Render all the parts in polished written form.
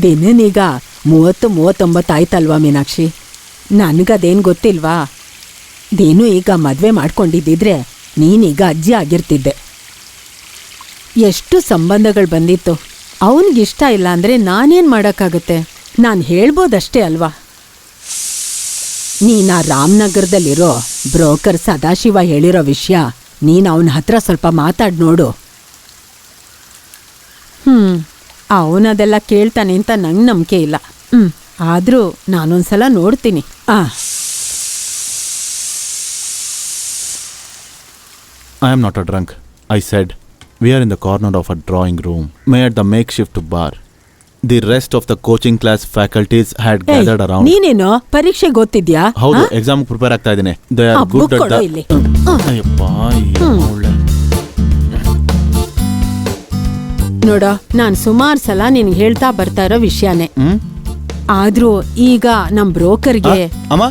ದಿನನೀಗ 30-39 ಆಯ್ತಲ್ವಾ ಮೀನಾಕ್ಷಿ? ನನಗದೇನು ಗೊತ್ತಿಲ್ವಾ? ದೇನು ಈಗ ಮದ್ವೆ ಮಾಡ್ಕೊಂಡಿದ್ದಿದ್ರೆ ನೀನೀಗ ಅಜ್ಜಿ ಆಗಿರ್ತಿದ್ದೆ. ಎಷ್ಟು ಸಂಬಂಧಗಳು ಬಂದಿತ್ತು. ಅವನಿಗಿಷ್ಟ ಇಲ್ಲ ಅಂದ್ರೆ ನಾನೇನ್ ಮಾಡಕ್ಕಾಗತ್ತೆ? ನಾನು ಹೇಳ್ಬೋದಷ್ಟೇ ಅಲ್ವಾ? ನೀನ್ ಆ ರಾಮನಗರದಲ್ಲಿರೋ ಬ್ರೋಕರ್ ಸದಾಶಿವ ಹೇಳಿರೋ ವಿಷಯ ನೀನ್ ಅವನ ಹತ್ರ ಸ್ವಲ್ಪ ಮಾತಾಡ್ ನೋಡು. ಅವನದೆಲ್ಲ ಕೇಳ್ತಾನೆ ಅಂತ ನಂಗೆ ನಂಬಿಕೆ ಇಲ್ಲ. ಆದ್ರೂ ನಾನೊಂದ್ಸಲ ನೋಡ್ತೀನಿ. I am not a drunk, I said. We are in the corner of a drawing room, made the makeshift bar. The rest of the coaching class faculties had gathered around. ನೀನೇನೋ ಪರೀಕ್ಷೆಗೆ ಓದ್ತಿದ್ಯಾ? ಹೌದು, ಎಕ್ಸಾಮ್ ಪ್ರಿಪೇರ್ ಆಗ್ತಾ ಇದ್ದೀನಿ. They are good at the... Ayyappa, ನೋಡ, ನಾನ್ ಸುಮಾರು ಸಲ ನಿನ್ಗೆ ಹೇಳ್ತಾ ಬರ್ತಾ ಇರೋ ವಿಷಯನೇ. ಆದ್ರೂ ಈಗ ನಮ್ ಬ್ರೋಕರ್ಗೆ... ಅಮ್ಮ,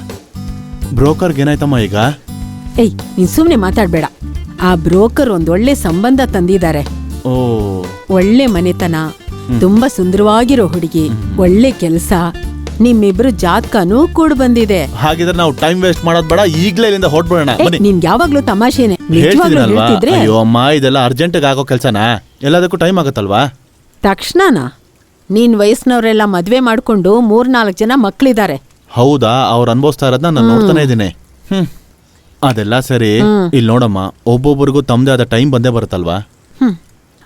ಬ್ರೋಕರ್ಗೆ ಏನಾಯ್ತಮ್ಮ ಈಗ? ಏಯ್, ನೀನ್ ಸುಮ್ನೆ ಮಾತಾಡ್ಬೇಡ. ಆ ಬ್ರೋಕರ್ ಒಂದೊಳ್ಳೆ ಸಂಬಂಧ ತಂದಿದ್ದಾರೆ. ಒಳ್ಳೆ ಮನೆತನ, ತುಂಬಾ ಸುಂದರವಾಗಿರೋ ಹುಡುಗಿ, ಒಳ್ಳೆ ಕೆಲ್ಸ, ನಿಮ್ಮಿಬ್ರು ಜಾತಕನೂ ಕೂಡ ಬಂದಿದೆ. ಹಾಗಿದ್ರೆ ನಾವು ಟೈಮ್ ವೇಸ್ಟ್ ಮಾಡೋದ್ ಬೇಡ, ಈಗ್ಲೇ ಇಲ್ಲಿಂದ ಹೊರಡ್ಬಿಡೋಣ. ನಿನ್ಗೆ ಯಾವಾಗ್ಲೂ ತಮಾಷೆನೆ. ಹೇಳ್ತಿದ್ರೆ ಅಯ್ಯೋ ಅಮ್ಮ, ಇದೆಲ್ಲ ಅರ್ಜೆಂಟ್ ಆಗೋ ಕೆಲ್ಸನಾ? ಎಲ್ಲದಕ್ಕೂ ಟೈಮ್ ಆಗತ್ತಲ್ವಾ? ತಕ್ಷಣನಾ? ನೀನ್ ವಯಸ್ಸಿನವ್ರೆಲ್ಲ ಮದ್ವೆ ಮಾಡ್ಕೊಂಡು 3-4 ಜನ ಮಕ್ಳಿದ್ದಾರೆ. ಹೌದಾ? ಅವ್ರು ಅನ್ಭವಿಸ್ತಾ ಇರೋದನ್ನ ನಾನು ನೋಡ್ತಾನೆ ಇದ್ದೀನಿ. ಅದೆಲ್ಲ ಸರಿ. ಇಲ್ಲಿ ನೋಡಮ್ಮ, ಒಬ್ಬೊಬ್ಬರಿಗೂ ತಮ್ಮದೇ ಆದ ಟೈಮ್ ಬಂದೇ ಬರುತ್ತಲ್ವಾ?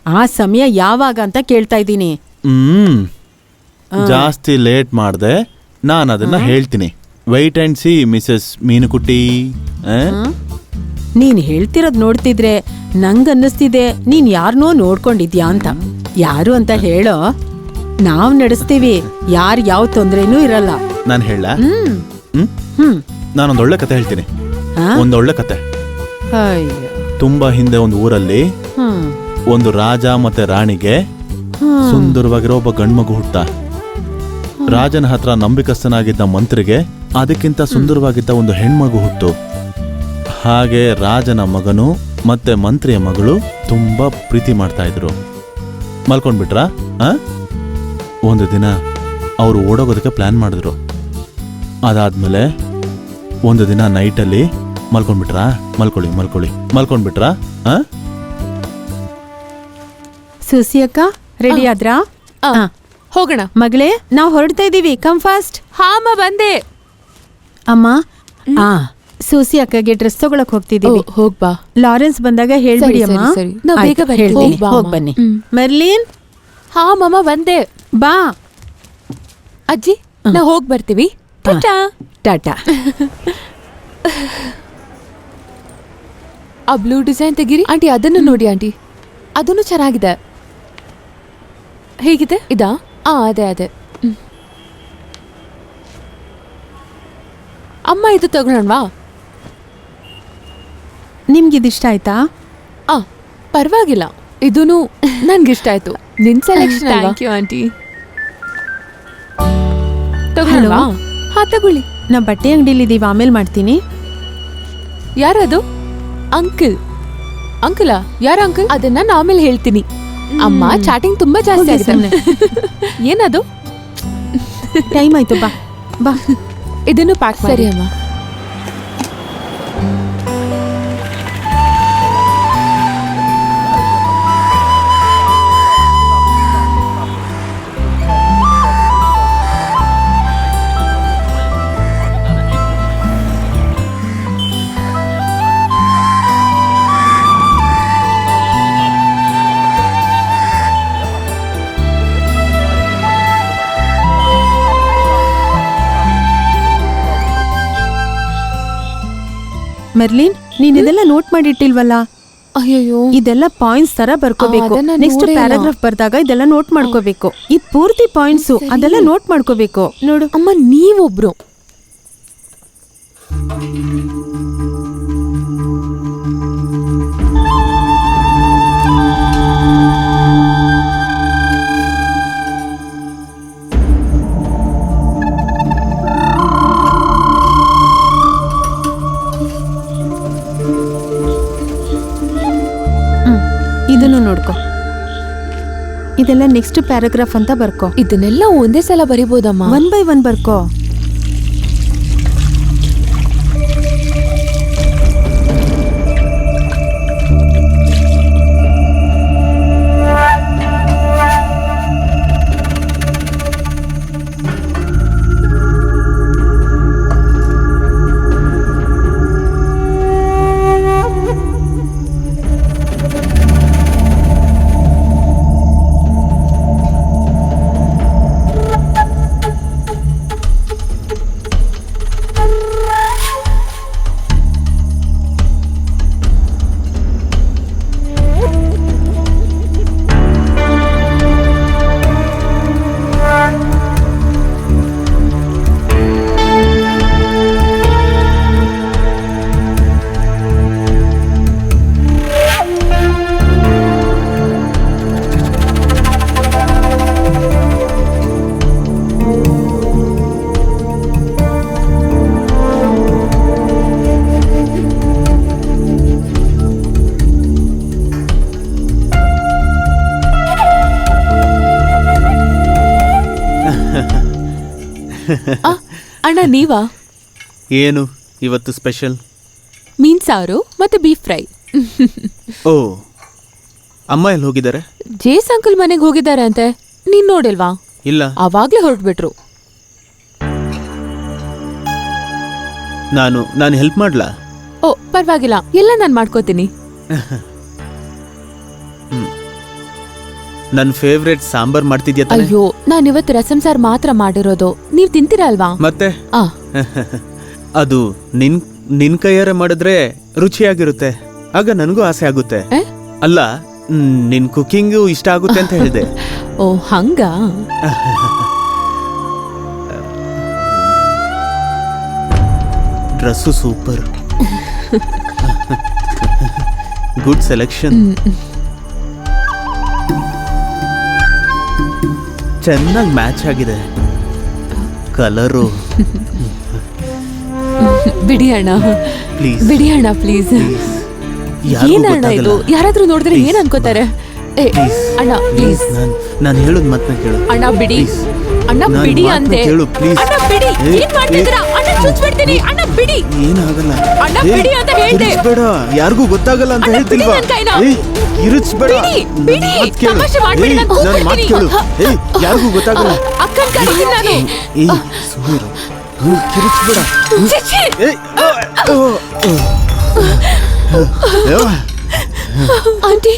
ಆ ಸಮಯ ಯಾವಾಗ ಅಂತ ಕೇಳ್ತಾ ಇದ್ದೀನಿ. ಜಾಸ್ತಿ ಲೇಟ್ ಮಾಡ್ದೆ, ನಾನು ಅದನ್ನ ಹೇಳ್ತೀನಿ. Wait and see Mrs Meenukutti. ನೀನ್ ಹೇಳ್ತಿರೋದ್ ನೋಡ್ತಿದ್ರೆ ನಂಗನ್ನಿಸ್ತಿದೆ ನೀನ್ ಯಾರನ್ನೋ ನೋಡ್ಕೊಂಡಿದ್ಯಾ ಅಂತ. ಯಾರು ಅಂತ ಹೇಳೋ, ನಾವ್ ನಡೆಸ್ತೀವಿ. ಯಾರ್ ಯಾವ ತೊಂದ್ರೆನೂ ಇರಲ್ಲ. ನಾನು ಹೇಳ? ನಾನೊಂದೊಳ್ಳೆ ಕತೆ ಹೇಳ್ತೀನಿ. ಒಂದೊಳ್ಳೆ ಕತೆ. ತುಂಬಾ ಹಿಂದೆ ಒಂದು ಊರಲ್ಲಿ ಒಂದು ರಾಜ ಮತ್ತೆ ರಾಣಿಗೆ ಸುಂದರವಾಗಿರೋ ಒಬ್ಬ ಗಂಡ್ಮಗು ಹುಟ್ಟ. ರಾಜನ ಹತ್ರ ನಂಬಿಕಸ್ಥನಾಗಿದ್ದ ಮಂತ್ರಿಗೆ ಅದಕ್ಕಿಂತ ಸುಂದರವಾಗಿದ್ದ ಒಂದು ಹೆಣ್ಮಗು ಹುಟ್ಟು. ಹಾಗೆ ರಾಜನ ಮಗನು ಮತ್ತೆ ಮಂತ್ರಿಯ ಮಗಳು ತುಂಬಾ ಪ್ರೀತಿ ಮಾಡ್ತಾ ಇದ್ರು. ಮಲ್ಕೊಂಡ್ಬಿಟ್ರ? ಒಂದು ದಿನ ಅವರು ಓಡೋಗೋದಕ್ಕೆ ಪ್ಲಾನ್ ಮಾಡಿದ್ರು. ಅದಾದ್ಮೇಲೆ ಒಂದು ದಿನ ನೈಟಲ್ಲಿ ಮಲ್ಕೊಂಡ್ಬಿಟ್ರಾ? ಮಲ್ಕೊಂಡ್ಬಿಟ್ರಾ? ಸುಸಿ ಅಕ್ಕ ರೆಡಿ ಆದ್ರಾ? ಹೋಗೋಣ ಮಗಳೇ, ನಾವ್ ಹೊರಡ್ತಾ ಇದೀವಿ. Come fast. ಹಾಮ ಬಂದೆ ಅಮ್ಮ. ಸೂಸಿ ಅಕ್ಕಗೆ ಡ್ರೆಸ್ ತಗೊಳಕ್ ಹೋಗ್ತಿದೀವಿ. ಹೋಗ್ಬಾ. ಲಾರೆನ್ಸ್ ಬಂದಾಗ ಹೇಳ್ಬಿಡಿ ಅಮ್ಮ. ಹೇಳ್ತೀನಿ, ಹೋಗ್ ಬನ್ನಿ. ಮೆರ್ಲಿನ್. ಹಾ ಮಮ್ಮ ಬಂದೆ. ಬಾ ಅಜ್ಜಿ, ನಾವ್ ಹೋಗ್ ಬರ್ತೀವಿ. ಟಾಟಾ. ಟಾಟಾ. ಆ ಬ್ಲೂ ಡಿಸೈನ್ ತೆಗೀರಿ ಆಂಟಿ. ಅದನ್ನು ನೋಡಿ ಆಂಟಿ, ಅದನ್ನು ಚೆನ್ನಾಗಿದೆ. ಹೇಗಿದೆ? ಇದಾ? ಅದೇ. ಅಮ್ಮ, ಇದು ತಗೊಳ್ಳೋಣವಾ? ನಿಮ್ಗಿದಿಷ್ಟ ಆಯ್ತಾ? ಪರವಾಗಿಲ್ಲ, ಇದೂನು ನನ್ಗಿಷ್ಟ ಆಯ್ತು. ನಿನ್ ಸೆಲೆಕ್ಷನ್. Thank you aunty. ತಗೊಳ್ಳೋಣವಾ? ಹಾ ತಗೊಳ್ಳಿ. ನಾ ಬಟ್ಟೆ ಅಂಗಡಿಲಿದ್ದೀವಿ, ಆಮೇಲೆ ಮಾಡ್ತೀನಿ. ಯಾರದು? ಅಂಕಲಾ? ಯಾರ ಅಂಕಲ್? ಅದನ್ನ ನಾ ಆಮೇಲೆ ಹೇಳ್ತೀನಿ. ಅಮ್ಮ ಚಾಟಿಂಗ್ ತುಂಬಾ ಜಾಸ್ತಿ ಆಗಿದೆ. ಏನದು? ಟೈಮ್ ಆಯ್ತು, ಬಾ ಬಾ. ಇದನ್ನು ಪ್ಯಾಕ್ ಮಾಡಿ. ಸರಿ ಅಮ್ಮ. ಮೆರ್ಲಿನ್, ನೀನ್ ಇದೆಲ್ಲ ನೋಟ್ ಮಾಡಿಟ್ಟಿಲ್ವಲ್ಲ? ಅಯ್ಯೋ, ಇದೆಲ್ಲ ಪಾಯಿಂಟ್ಸ್ ತರ ಬರ್ಕೋಬೇಕು. ನೆಕ್ಸ್ಟ್ ಪ್ಯಾರಾಗ್ರಾಫ್ ಬರ್ದಾಗ ಇದೆಲ್ಲ ನೋಟ್ ಮಾಡ್ಕೋಬೇಕು. ಇದು ಪೂರ್ತಿ ಪಾಯಿಂಟ್ಸ್, ಅದೆಲ್ಲ ನೋಟ್ ಮಾಡ್ಕೋಬೇಕು. ನೋಡು ಅಮ್ಮ, ನೀವೊಬ್ರು. ಇದನ್ನು ನೋಡ್ಕೊ. ಇದೆಲ್ಲ ನೆಕ್ಸ್ಟ್ ಪ್ಯಾರಾಗ್ರಾಫ್ ಅಂತ ಬರ್ಕೋ. ಇದನ್ನೆಲ್ಲ ಒಂದೇ ಸಲ ಬರಿಬೋದಮ್ಮ. 1 by 1 ಬರ್ಕೋ. ಅಣ್ಣ ನೀವಾ? ಏನು ಇವತ್ತು ಸ್ಪೆಷಲ್? ಮೀನ್ ಸಾರು ಮತ್ತೆ ಬೀಫ್ ಫ್ರೈ. ಓ, ಅಮ್ಮ ಎಲ್ಲಿ ಹೋಗಿದ್ದಾರೆ? ಜೇಸ್ ಅಂಕಲ್ ಮನೆಗೆ ಹೋಗಿದ್ದಾರೆ ಅಂತೆ. ನೀನ್ ನೋಡಿಲ್ವಾ? ಇಲ್ಲ, ಅವಾಗ್ಲೇ ಹೊರಟ್ಬಿಟ್ರು. ನಾನು ಹೆಲ್ಪ್ ಮಾಡ್ಲಾ? ಓ ಪರವಾಗಿಲ್ಲ, ಎಲ್ಲ ನಾನ್ ಮಾಡ್ಕೋತೀನಿ. ನನ್ನ ಫೇವ್ರೇಟ್ ಸಾಂಬಾರ್ ಮಾಡ್ತಿದ್ಯಾ ತಾನೆ? ಅಯ್ಯೋ, ನಾನ್ ಇವತ್ತು ರಸಂ ಸಾರ್ ಮಾತ್ರ ಮಾಡಿರೋದು. ನೀವ್ ತಿಂತೀರಾ ಅಲ್ವಾ? ಮತ್ತೆ ಆ ಅದು ನಿನ್ ಕೈಯಾರೆ ಮಾಡಿದ್ರೆ ರುಚಿಯಾಗಿರುತ್ತೆ. ಆಗ ನನಗೂ ಆಸೆ ಆಗುತ್ತೆ. ಏ? ಅಲ್ಲ, ನಿನ್ ಕುಕಿಂಗು ಇಷ್ಟ ಆಗುತ್ತೆ ಅಂತ ಹೇಳಿದೆ. ಓ ಹಂಗ. Dress super. Good selection. ಚೆನ್ನಾಗಿ ಮ್ಯಾಚ್ ಆಗಿದೆ ಕಲರು. ಬಿಡಿ ಅಣ್ಣ, ಪ್ಲೀಸ್ ಬಿಡಿ ಅಣ್ಣ ಪ್ಲೀಸ್. ಏನಣ್ಣ ಇದು? ಯಾರಾದ್ರೂ ನೋಡಿದ್ರೆ ಏನ್ ಅನ್ಕೋತಾರೆ? ಏ ಅಣ್ಣ ಪ್ಲೀಸ್, ನಾನು ಹೇಳೋದು ಮತ್ತೆ ಕೇಳು. ಅಣ್ಣ ಬಿಡಿ, ಅಣ್ಣ ಬಿಡಿ ಅಂದೆ. ಅಣ್ಣ ಬಿಡಿ, ಏನ್ ಮಾಡ್ತಿದ್ದೀರಾ? ಅಣ್ಣ ಚುಚ್ಚಿಬಿಡ್ತೀನಿ. ಅಣ್ಣ ಬಿಡಿ. ಏನಾಗಲ್ಲ ಅಣ್ಣ ಬಿಡಿ ಅಂತ ಹೇಳ್ದೆ. ಬೇಡ, ಯಾರಿಗೂ ಗೊತ್ತಾಗಲ್ಲ ಅಂತ ಹೇಳ್ತಿಲ್ವಾ? ಇರಿಸ್ಬೇಡ, ಬಿಡಿ, ತಮಾಷೆ ಮಾಡ್ಬೇಡಿ. ನನ್ನ ಮಾತು ಕೇಳು. ಯಾರಿಗೂ ಗೊತ್ತಾಗಲ್ಲ. ಅಕ್ಕನ ಕರೀತೀನಿ ನಾನು. ಸುಮ್ಮನೆ ಕಿರಿಸ್ಬೇಡ. ಆಂಟಿ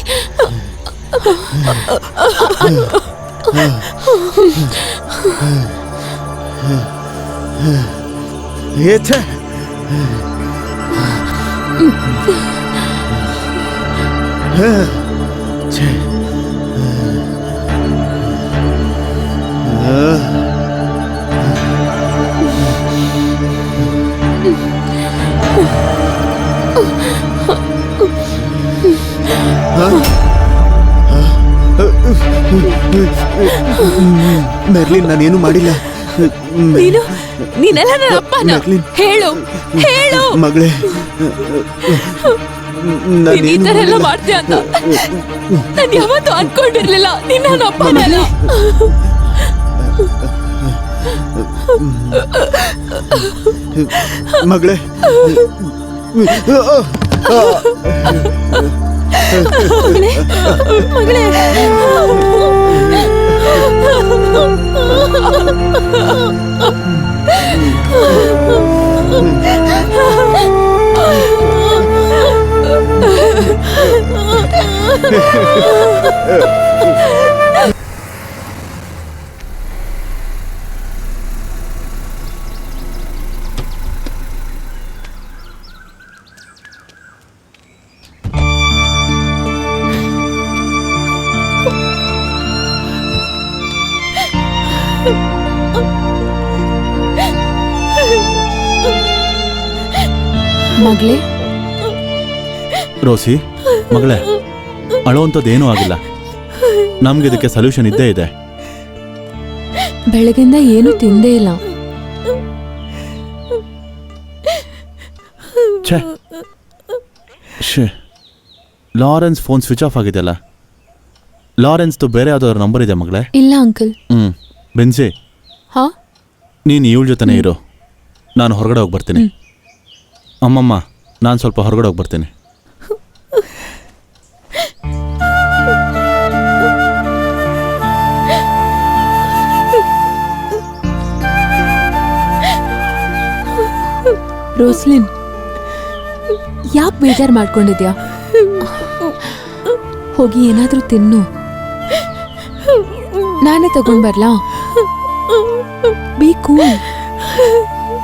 ಮೆರ್ಲಿನ್, ನಾನೇನು ಮಾಡಿಲ್ಲ. ನೀನೆಲ್ಲ ನನ್ನ ಅಪ್ಪನ. ಹೇಳು ಹೇಳು ಮಗಳೇ, ಈ ತರ ಎಲ್ಲ ಮಾಡ್ತೀಯ ಅಂತ ನಾನು ಯಾವತ್ತೂ ಅನ್ಕೊಂಡಿರ್ಲಿಲ್ಲ. ನೀನ್ ನನ್ನ ಅಪ್ಪನಲ್ಲ. ಮಗಳೇ, ಮಗಳೇ, ಮಗಳೇ. ಮಗಳೇ, ರೋಸಿ ಮಗಳೇ, ಅಳುವಂಥದ್ದೇನೂ ಆಗಿಲ್ಲ. ನಮ್ಗೆ ಇದಕ್ಕೆ ಸೊಲ್ಯೂಷನ್ ಇದ್ದೇ ಇದೆ. ಬೆಳಗಿಂದ ಏನು ತಿಂದೇ ಇಲ್ಲ. ಲಾರೆನ್ಸ್ ಫೋನ್ ಸ್ವಿಚ್ ಆಫ್ ಆಗಿದೆಯಲ್ಲ. ಲಾರೆನ್ಸ್ದು ಬೇರೆ ಯಾವ್ದಾದ್ರು ನಂಬರ್ ಇದೆ ಮಗಳೇ? ಇಲ್ಲ ಅಂಕಲ್. ಬೆನ್ಸಿ, ಹಾ ನೀನು ಇವಳ ಜೊತೆನೇ ಇರು, ನಾನು ಹೊರಗಡೆ ಹೋಗಿ ಬರ್ತೀನಿ. ಅಮ್ಮಮ್ಮ, ನಾನು ಸ್ವಲ್ಪ ಹೊರಗಡೆ ಹೋಗಿ ಬರ್ತೀನಿ. ರೋಸ್ಲಿನ್, ಯಾಕೆ ಬೇಜಾರು ಮಾಡ್ಕೊಂಡಿದ್ಯಾ? ಹೋಗಿ ಏನಾದ್ರೂ ತಿನ್ನು, ನಾನೇ ತಗೊಂಡ್ ಬರ್ಲಾ? B cool.